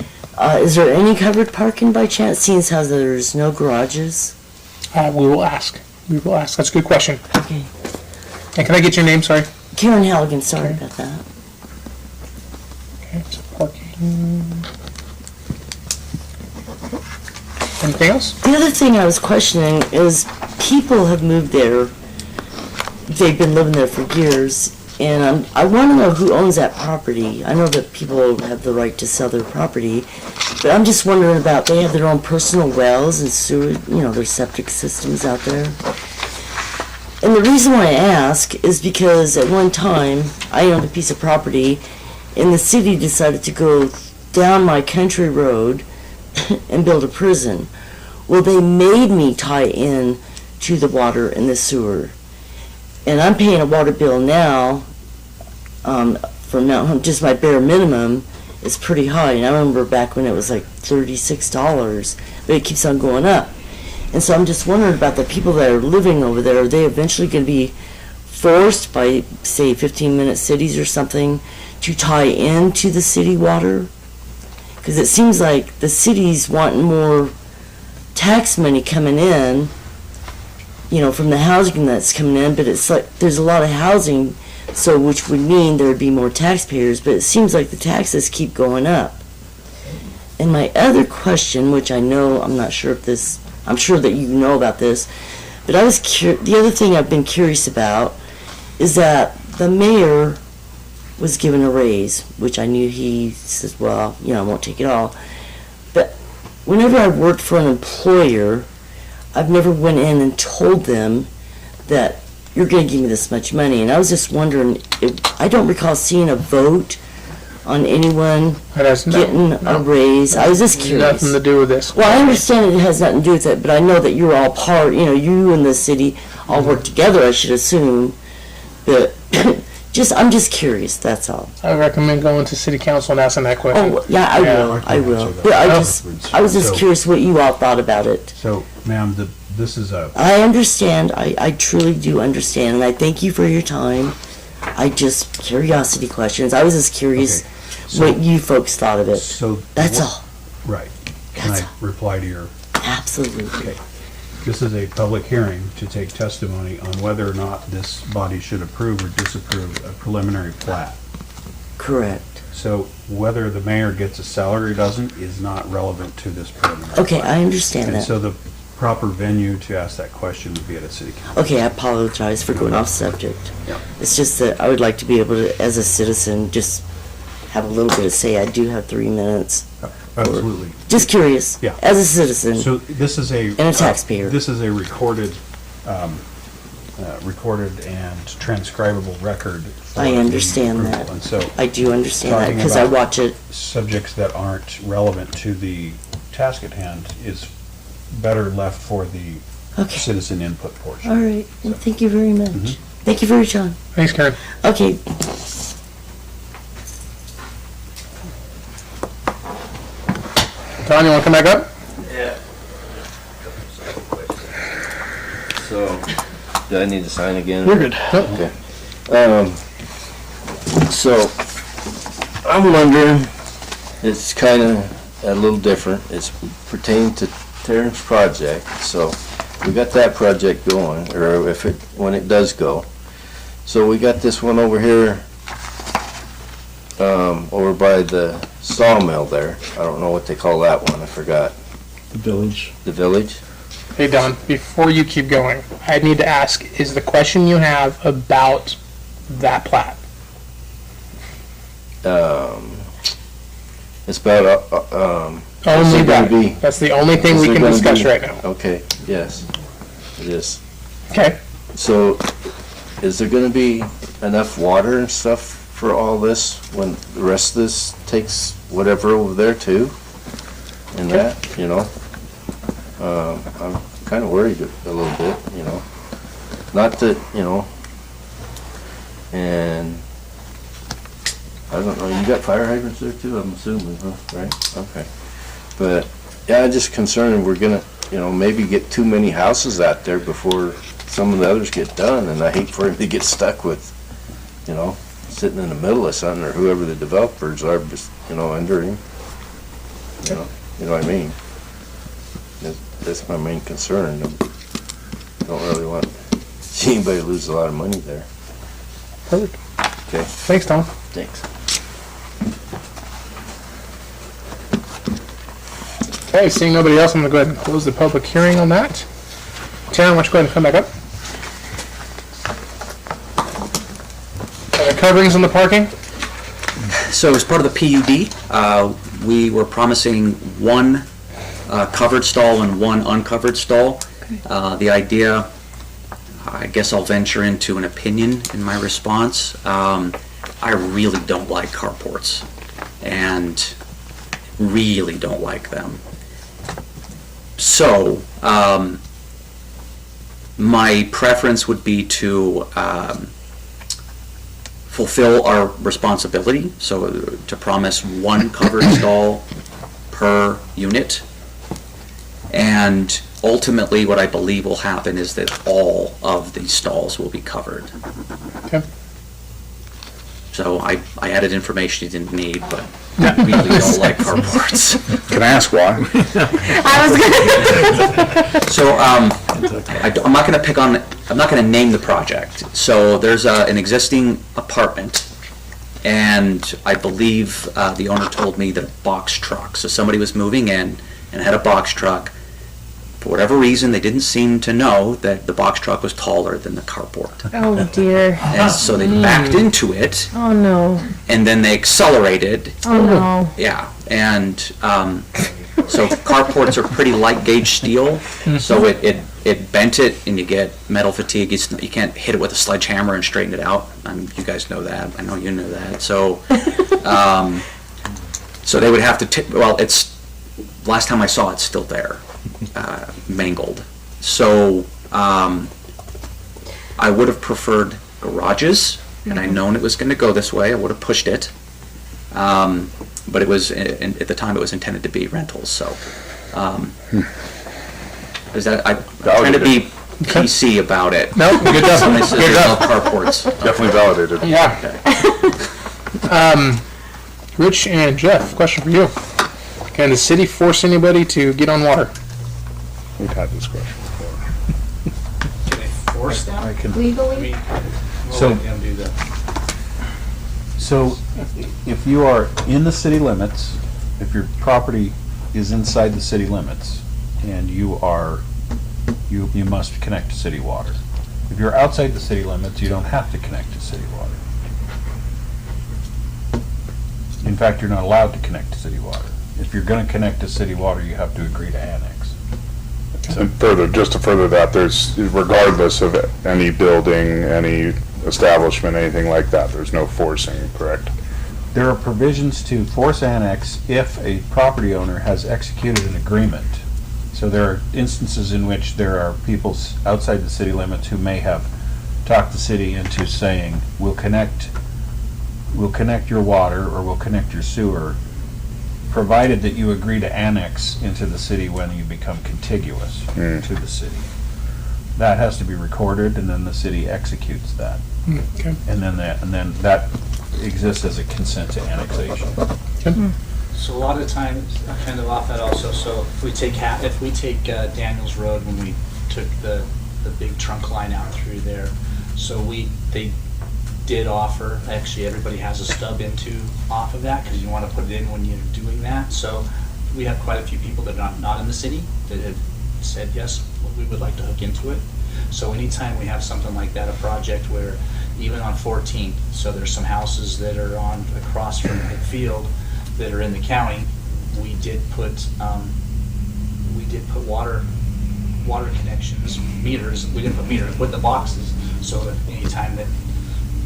Is there any covered parking by chance, seeing as how there's no garages? We will ask. That's a good question. Okay. And can I get your name? Sorry. Karen Halligan, sorry about that. Okay, so parking. Anything else? The other thing I was questioning is people have moved there, they've been living there for years. And I want to know who owns that property. I know that people have the right to sell their property, but I'm just wondering about, they have their own personal wells and sewer, their septic systems out there. And the reason why I ask is because at one time, I owned a piece of property, and the city decided to go down my country road and build a prison. Well, they made me tie in to the water and the sewer. And I'm paying a water bill now, for now, just my bare minimum is pretty high. And I remember back when it was like $36, but it keeps on going up. And so I'm just wondering about the people that are living over there. Are they eventually going to be forced by, say, 15-minute cities or something to tie into the city water? Because it seems like the city's wanting more tax money coming in, from the housing that's coming in, but it's like there's a lot of housing, so which would mean there would be more taxpayers, but it seems like the taxes keep going up. And my other question, which I'm sure that you know about this, but the other thing I've been curious about is that the mayor was given a raise, which I knew he says, well, I won't take it all. But whenever I worked for an employer, I've never went in and told them that you're going to give me this much money. And I was just wondering, I don't recall seeing a vote on anyone getting a raise. I was just curious. Nothing to do with this. Well, I understand it has nothing to do with it, but I know that you're all part, you and the city all work together, I should assume. But I'm just curious, that's all. I recommend going to city council and asking that question. Oh, yeah, I will. But I was just curious what you all thought about it. So, ma'am, this is a, I understand, I truly do understand, and I thank you for your time. Curiosity questions. I was just curious what you folks thought of it. so. That's all. Right. Can That's I reply to your? Absolutely. Okay. This is a public hearing to take testimony on whether or not this body should approve or disapprove a preliminary plat. Correct. So whether the mayor gets a salary or doesn't is not relevant to this preliminary Okay, plat. I understand And that. so the proper venue to ask that question would be at a city council. Okay, I apologize for going off subject. Yeah. It's just that I would like to be able to, as a citizen, just have a little bit of say. I do have 3 minutes. Absolutely. Just curious. Yeah. As a citizen. So this is a. And a taxpayer. This is a recorded and transcribable record. for I the understand approval. that. And so I do understand that talking because I about watch it. subjects that aren't relevant to the task at hand is better left for the Okay. citizen input portion. All right. Well, thank you very much. Mhm. Thank you for your time. Thanks, Karen. Okay. Don, you want to come back up? Yeah. So, do I need to sign again? You're good. Okay. So, I'm wondering, it's kind of a little different. It's pertaining to Terrence's project, so we got that project going, or when it does go. So we got this one over here, over by the sawmill there. I don't know what they call that one, I forgot. The village. The village? Hey, Don, before you keep going, I need to ask, is the question you have about that plat? It's about, Only it gonna that. be- That's the only thing is we there can gonna discuss be- right now. Okay, yes, it is. Okay. So, is there gonna be enough water and stuff for all this when the rest of this takes whatever over there too? And that, I'm kinda worried a little bit, Not that, and I don't know, you got fire hydrants there too, I'm assuming, huh, right? Okay. But, yeah, I'm just concerned we're gonna, maybe get too many houses out there before some of the others get done, and I hate for him to get stuck with, sitting in the middle of something, or whoever the developers are, just, under him. You know what I mean? That's my main concern. I don't really want to see anybody lose a lot of money there. Perfect. Okay, Thanks, Don. thanks. Okay, seeing nobody else, I'm going to go ahead and close the public hearing on that. Taryn, why don't you go ahead and come back up? coverings on the parking? So as part of the PUD, we were promising one covered stall and one uncovered stall. The idea, I guess I'll venture into an opinion in my response. I really don't like carports, and really don't like them. So, my preference would be to fulfill our responsibility, so to promise one covered stall per unit. And ultimately, what I believe will happen is that all of these stalls will be covered. Okay. So I added information you didn't need, but I really don't like carports. Can I ask why? So, I'm not gonna pick on, I'm not gonna name the project. So there's an existing apartment, and I believe the owner told me that a box truck, so somebody was moving in and had a box truck. For whatever reason, they didn't seem to know that the box truck was taller than the carport. Oh dear. And so they backed into it, Oh no. and then they accelerated. Oh no. Yeah, and so carports are pretty light gauge steel, so it bent it, and you get metal fatigue. You can't hit it with a sledgehammer and straighten it out. You guys know that. I know you know that. So, so they would have to. Well, it's last time I saw it's still there, mangled. So I would have preferred garages, and I known it was going to go this way. I would have pushed it. But it was, at the time, it was intended to be rentals, so. Is that, I'm trying to be PC about it. No, good job. Somebody says Good there's no job. carports. Definitely validated. Yeah. Okay. Rich and Jeff, question for you. Can the city force anybody to get on water? We've had this question before. Can they force them? I can, I Legally? mean, we'll So- let them do that. so if you are in the city limits, if your property is inside the city limits, and you must connect to city water. If you're outside the city limits, you don't have to connect to city water. In fact, you're not allowed to connect to city water. If you're gonna connect to city water, you have to agree to annex. And further, just to further that, there's, regardless of any building, any establishment, anything like that, there's no forcing, correct? There are provisions to force annex if a property owner has executed an agreement. So there are instances in which there are people outside the city limits who may have talked the city into saying, we'll connect your water or we'll connect your sewer, provided that you agree to annex into the city when you become contiguous to the city. That has to be recorded, and then the city executes that. Okay. And then that exists as a consent to annexation. So a lot of times, kind of off that also, so if we take Daniels Road, when we took the big trunk line out through there, so they did offer, actually everybody has a stub into off of that, because you want to put it in when you're doing that. So we have quite a few people that are not in the city that have said, yes, we would like to hook into it. So anytime we have something like that, a project where, even on 14th, so there's some houses that are across from the field that are in the county, we did put water connections, meters. We didn't put meters, put the boxes, so that anytime that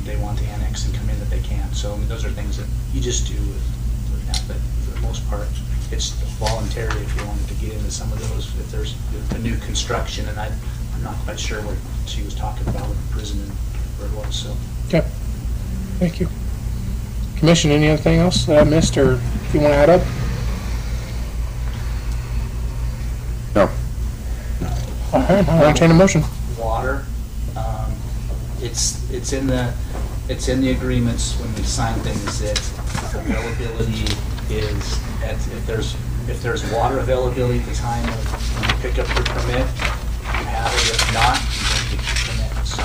they want to annex and come in, that they can. So I mean, those are things that you just do with that, but for the most part, it's voluntary if you wanted to get into some of those, if there's a new construction, and I'm not quite sure what she was talking about with the prison and where it was, so. Okay. Thank you. Commission, anything else that I missed or you want to add up? No. All right, I'll entertain a motion. Water, it's in the agreements when we sign things that availability is, if there's water availability at the time of when you pick up your permit, you have it. If not, you don't get your permit. So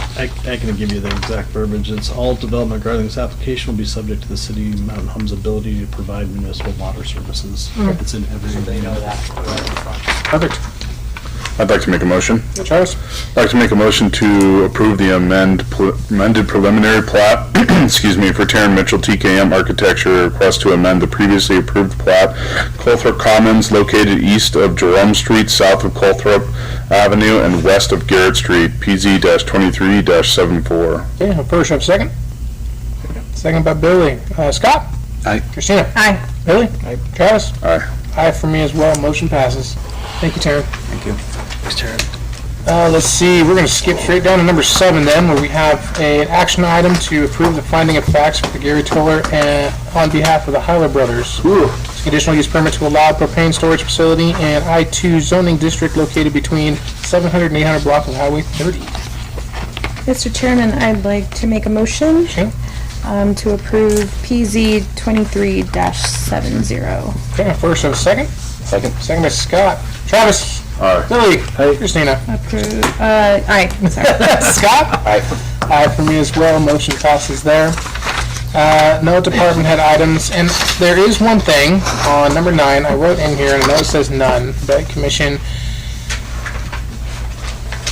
I can give you the exact verbiage. It's all development regarding this application will be subject to the city of Mountain Home's ability to provide municipal water services. It's in every. they know that right in front. Perfect. I'd like to make a motion. Charles? I'd like to make a motion to approve the amended preliminary plat, excuse me, for Taryn Mitchell TKM Architecture, request to amend the previously approved plat, Colthrop Commons, located east of Jerome Street, south of Colthrop Avenue, and west of Garrett Street, PZ-23-74. Okay, first, have a second? Second by Billy. Scott? Aye. Christina? Aye. Billy? Aye. Travis? Aye. Aye for me as well. Motion passes. Thank you, Taryn. Thank you. Let's see, we're going to skip straight down to number 7 then, where we have an action item to approve the finding of facts for the Gary Toller and on behalf of the Hyler Brothers. It's a conditional use permit to allow propane storage facility in I-2 zoning district located between 700 and 800 block of Highway 30. Mr. Chairman, I'd like to make a motion Okay. to approve PZ 23-70. Okay, first have a second. Second. Second by Scott. Travis? Aye. Billy? Aye. Christina? Approve, aye, sorry. Scott? Aye. Aye for me as well. Motion passes there. No department head items, and there is one thing on number 9. I wrote in here, and I know it says none, but commission.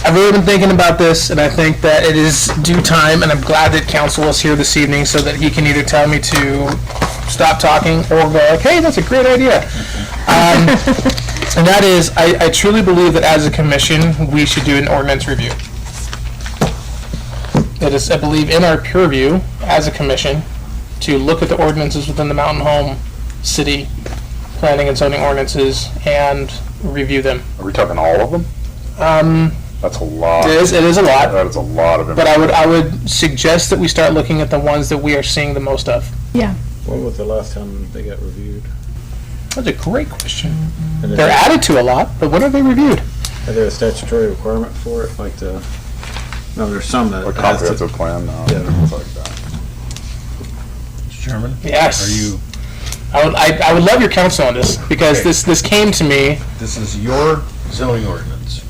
I've really been thinking about this, and I think that it is due time, and I'm glad that council is here this evening so that he can either tell me to stop talking or go like, hey, that's a great idea. And that is, I truly believe that as a commission, we should do an ordinance review. It is, I believe, in our purview as a commission to look at the ordinances within the Mountain Home City planning and zoning ordinances and review them. Are we talking all of them? That's a lot. It is a lot, That is a lot of but I would suggest that we start looking at the ones that we are seeing the most of. Yeah. When was the last time they got reviewed? That's a great question. And They're added to a lot, but when are they reviewed? Is there a statutory requirement for it, like no, there's some that. A comprehensive plan, no, things like that. Mr. Chairman? Yes. Are you, I would love your counsel on this, because Okay. this came to me. this is your zoning ordinance.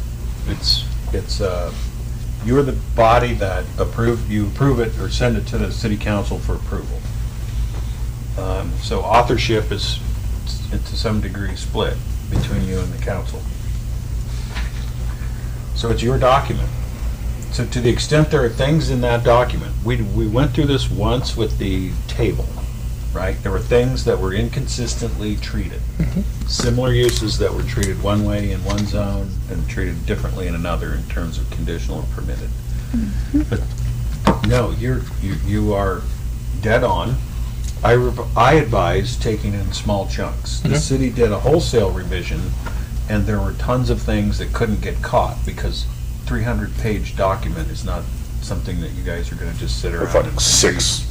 You're the body that you approve it or send it to the city council for approval. So authorship is to some degree split between you and the council. So it's your document. So to the extent there are things in that document, we went through this once with the table, right? There were things that were inconsistently treated. Similar uses that were treated one way in one zone and treated differently in another in terms of conditional and permitted. But no, you are dead on. I advise taking in small chunks. The city did a wholesale revision, and there were tons of things that couldn't get caught because 300-page document is not something that you guys are going to just sit around It's like and 6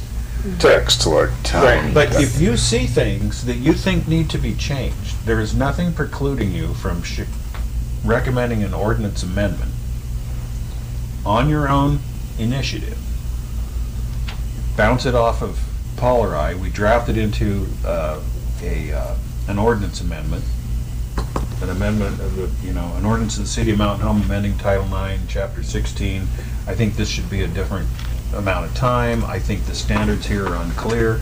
texts, like tiny. But if you see things that you think need to be changed, there is nothing precluding you from recommending an ordinance amendment on your own initiative. Bounce it off of Paul or I. We drafted into an ordinance amendment. An amendment of an ordinance of the City of Mountain Home amending Title IX, Chapter 16. I think this should be a different amount of time. I think the standards here are unclear.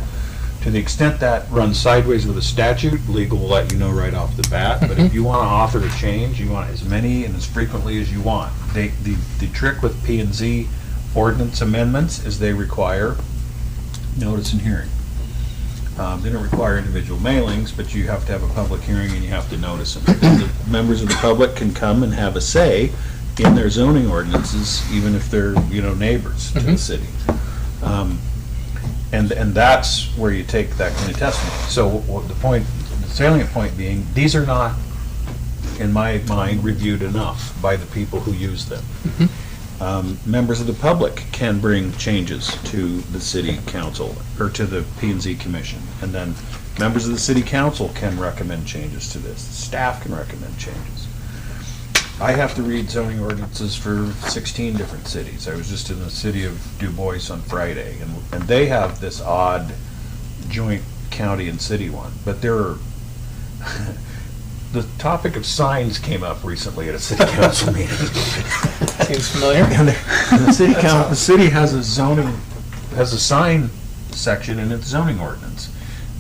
To the extent that runs sideways with a statute, legal will let you know right off the bat. But if you want to author a change, you want as many and as frequently as you want. The trick with P&Z ordinance amendments is they require notice and hearing. They don't require individual mailings, but you have to have a public hearing and you have to notice them. The members of the public can come and have a say in their zoning ordinances, even if they're, neighbors to the city. And that's where you take that kind of testimony. So the salient point being, these are not, in my mind, reviewed enough by the people who use them. Members of the public can bring changes to the city council or to the P&Z commission, and then members of the city council can recommend changes to this. Staff can recommend changes. I have to read zoning ordinances for 16 different cities. I was just in the city of Du Bois on Friday, and they have this odd joint county and city one, but there are the topic of signs came up recently at a city council meeting. Seems familiar. And the city has a sign section in its zoning ordinance.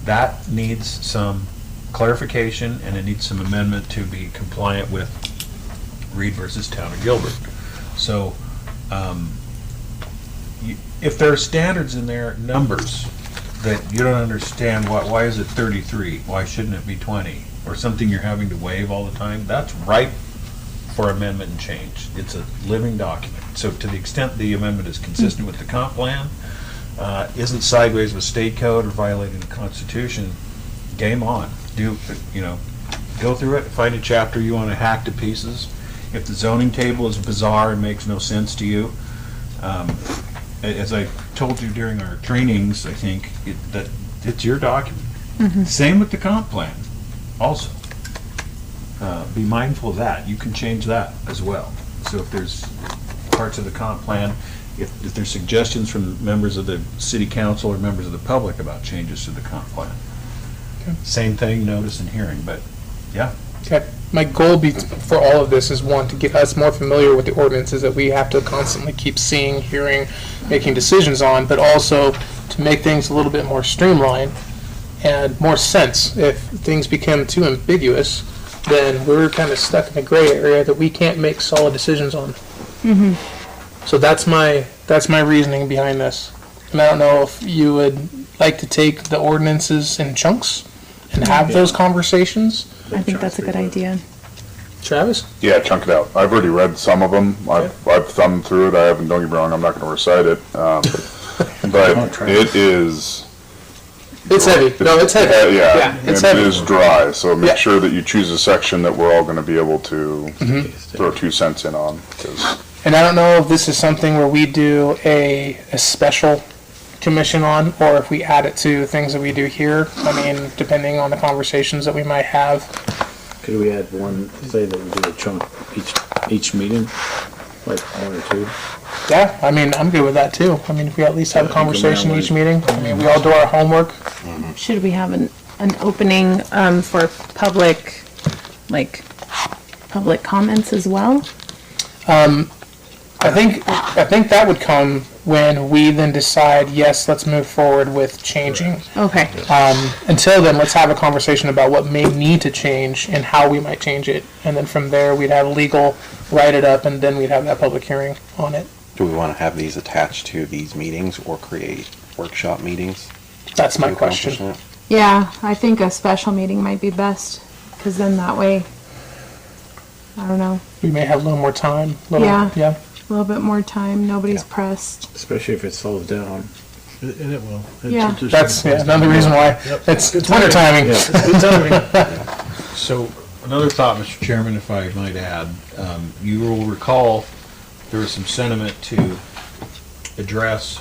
That needs some clarification and it needs some amendment to be compliant with Reed versus Town of Gilbert. So, if there are standards in there, numbers, that you don't understand, why is it 33? Why shouldn't it be 20? Or something you're having to waive all the time, that's ripe for amendment and change. It's a living document. So to the extent the amendment is consistent with the comp plan, isn't sideways with state code or violating the Constitution, game on. Go through it, find a chapter you want to hack to pieces. If the zoning table is bizarre and makes no sense to you, as I told you during our trainings, I think that it's your document. Same with the comp plan, also. Be mindful of that. You can change that as well. So if there's parts of the comp plan, if there's suggestions from members of the city council or members of the public about changes to the comp plan. Okay. Same thing, notice and hearing, but yeah. Okay. My goal for all of this is, one, to get us more familiar with the ordinances that we have to constantly keep seeing, hearing, making decisions on, but also to make things a little bit more streamlined and more sense. If things become too ambiguous, then we're kind of stuck in a gray area that we can't make solid decisions on. So that's my reasoning behind this. And I don't know if you would like to take the ordinances in chunks and have those conversations. I think that's a good idea. Travis? Yeah, chunk it out. I've already read some of them. I've thumbed through it. I haven't, don't get me wrong, I'm not gonna recite it. But it is. It's heavy. No, it's heavy. Yeah, it's it heavy. is dry, so Yeah. make sure that you choose a section that we're all gonna be able to throw 2 cents in on, 'cause And I don't know if this is something where we do a special commission on, or if we add it to things that we do here. I mean, depending on the conversations that we might have. Could we add one, say that we do a chunk each meeting, like 1 or 2? Yeah, I mean, I'm good with that too. I mean, if we at least have a conversation each meeting, I mean, we all do our homework. Should we have an opening for public comments as well? I think that would come when we then decide, yes, let's move forward with changing. Okay. Until then, let's have a conversation about what may need to change and how we might change it. And then from there, we'd have legal write it up, and then we'd have that public hearing on it. Do we want to have these attached to these meetings or create workshop meetings? That's my to accomplish question. that? Yeah, I think a special meeting might be best, because then that way, I don't know, We may have a little more time. Yeah. Yeah. a little bit more time, nobody's pressed. Especially if it slows down. And it will. Yeah. That's another reason why. It's winter timing. Good timing. So, another thought, Mr. Chairman, if I might add, you will recall there was some sentiment to address,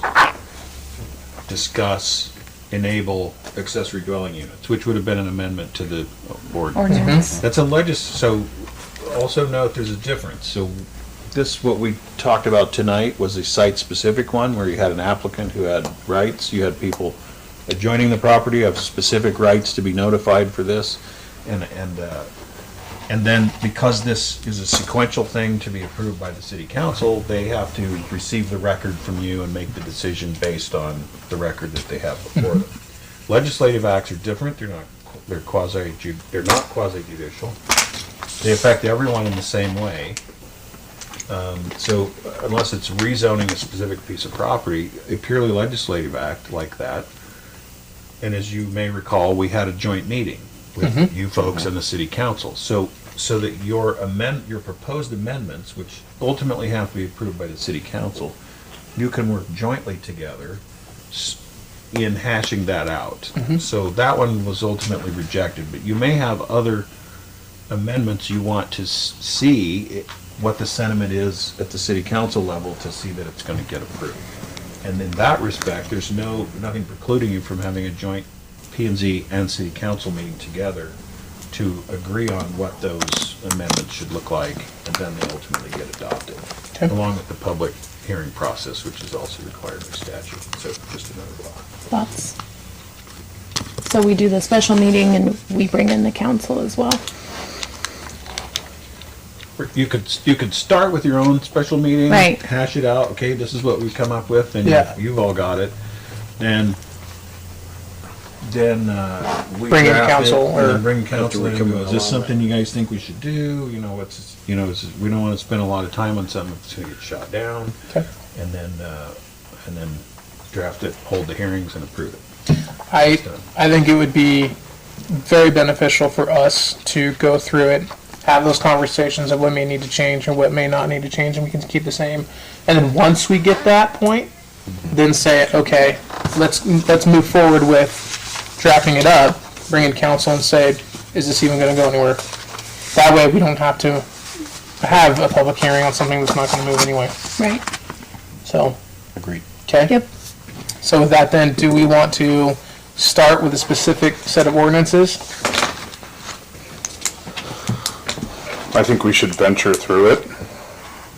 discuss, enable accessory dwelling units, which would have been an amendment to the ordinance. Ordinance. That's a so also note there's a difference. So this, what we talked about tonight, was a site-specific one where you had an applicant who had rights, you had people adjoining the property have specific rights to be notified for this, and then because this is a sequential thing to be approved by the city council, they have to receive the record from you and make the decision based on the record that they have before them. Legislative acts are different. They're not quasi-judicial. They affect everyone in the same way. So unless it's rezoning a specific piece of property, a purely legislative act like that, and as you may recall, we had a joint meeting with you folks and the city council. So that your proposed amendments, which ultimately have to be approved by the city council, you can work jointly together in hashing that out. So that one was ultimately rejected, but you may have other amendments you want to see what the sentiment is at the city council level to see that it's going to get approved. And in that respect, there's nothing precluding you from having a joint P&Z and city council meeting together to agree on what those amendments should look like, and then they ultimately get adopted, along with the public hearing process, which is also required by statute. So just another thought. Thoughts? So we do the special meeting and we bring in the council as well? You could start with your own special meeting, Right. hash it out. Okay, this is what we've come up with, and Yeah. you've all got it. And then we Bring in draft council, it, and or- then bring council After we in come and go, is this along. something you guys think we should do? You know, we don't want to spend a lot of time on something that's going to get shot down. Okay. And then draft it, hold the hearings and approve it. I think it would be very beneficial for us to go through it, have those conversations of what may need to change and what may not need to change, and we can keep the same. And then once we get that point, then say, okay, let's move forward with drafting it up, bring in council and say, is this even gonna go anywhere? That way we don't have to have a public hearing on something that's not gonna move anyway. Right. So, Agreed. okay? Yep. So with that then, do we want to start with a specific set of ordinances? I think we should venture through it,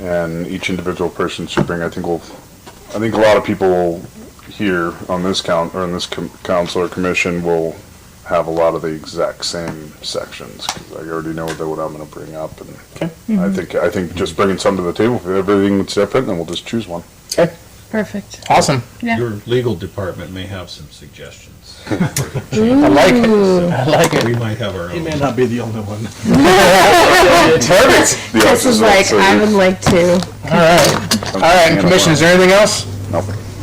and each individual person should bring, I think a lot of people here on this or in this council or commission will have a lot of the exact same sections, because I already know what I'm gonna bring up, and Okay. I think just bringing some to the table, for everything that's different, then we'll just choose one. Okay, Perfect. awesome. Yeah. Your legal department may have some suggestions. I like it. I like We it. might have our He may own. not be the only one. Perfect. The This is officers like, also- I would like to. All right. All right, Commissioner, is there anything else? Nope.